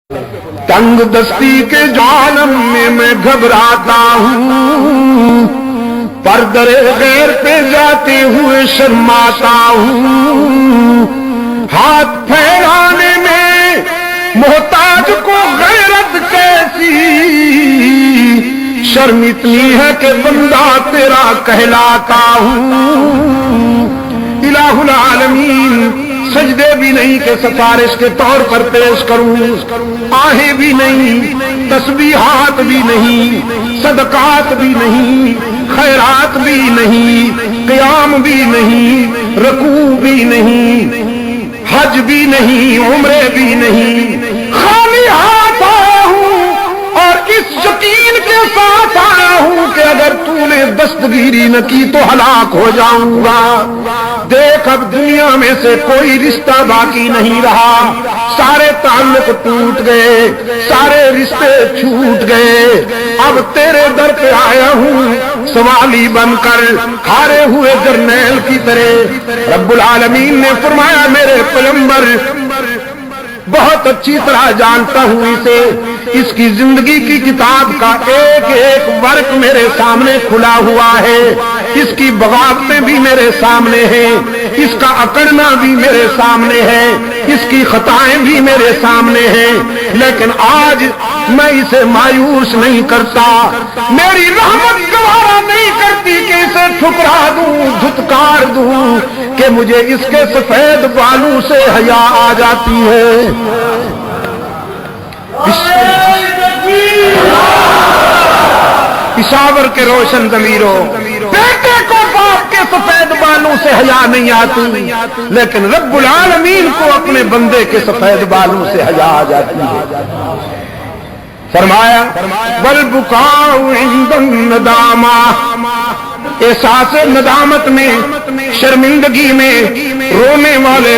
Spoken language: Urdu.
تنگ دستی کے عالم میں گھبراتا ہوں، پر در غیر پہ جاتے ہوئے شرماتا ہوں، ہاتھ پھیلانے میں محتاج کو غیرت کیسی، شرم اتنی ہے کہ بندہ تیرا کہلاتا ہوں۔ الہ العالمین سجدے بھی نہیں کہ سفارش کے طور پر پیش کروں، آہیں بھی نہیں، تسبیحات بھی نہیں، صدقات بھی نہیں، خیرات بھی نہیں، قیام بھی نہیں، رکوع بھی نہیں، حج بھی نہیں، عمرے بھی نہیں، خالی ہاتھ آیا ہوں اور اس یقین کے ساتھ آیا ہوں کہ اگر تو نے دستگیری نہ کی تو ہلاک ہو جاؤں گا۔ دیکھ اب دنیا میں سے کوئی رشتہ باقی نہیں رہا، سارے تعلق ٹوٹ گئے، سارے رشتے چھوٹ گئے، اب تیرے در پہ آیا ہوں سوالی بن کر، ہارے ہوئے جرنیل کی طرح۔ رب العالمین نے فرمایا میرے پیغمبر بہت اچھی طرح جانتا ہوں اسے، اس کی زندگی کی کتاب کا ایک ایک ورق میرے سامنے کھلا ہوا ہے، اس کی بغاوتیں بھی میرے سامنے ہیں، اس کا اکڑنا بھی میرے سامنے ہے، اس کی خطائیں بھی میرے سامنے ہیں، لیکن آج میں اسے مایوس نہیں کرتا، میری رحمت گوارا نہیں کرتی کہ اسے ٹھکرا دوں، دھتکار دوں، کہ مجھے اس کے سفید بالوں سے حیا آ جاتی ہے۔ پشاور کے روشن ضمیروں، بیٹے کو باپ کے سفید بالوں سے حیا نہیں آتی، لیکن رب العالمین کو اپنے بندے کے سفید بالوں سے حیا آ جاتی ہے۔ فرمایا والبکاء عند الندامہ، احساس ندامت میں، شرمندگی میں رونے والے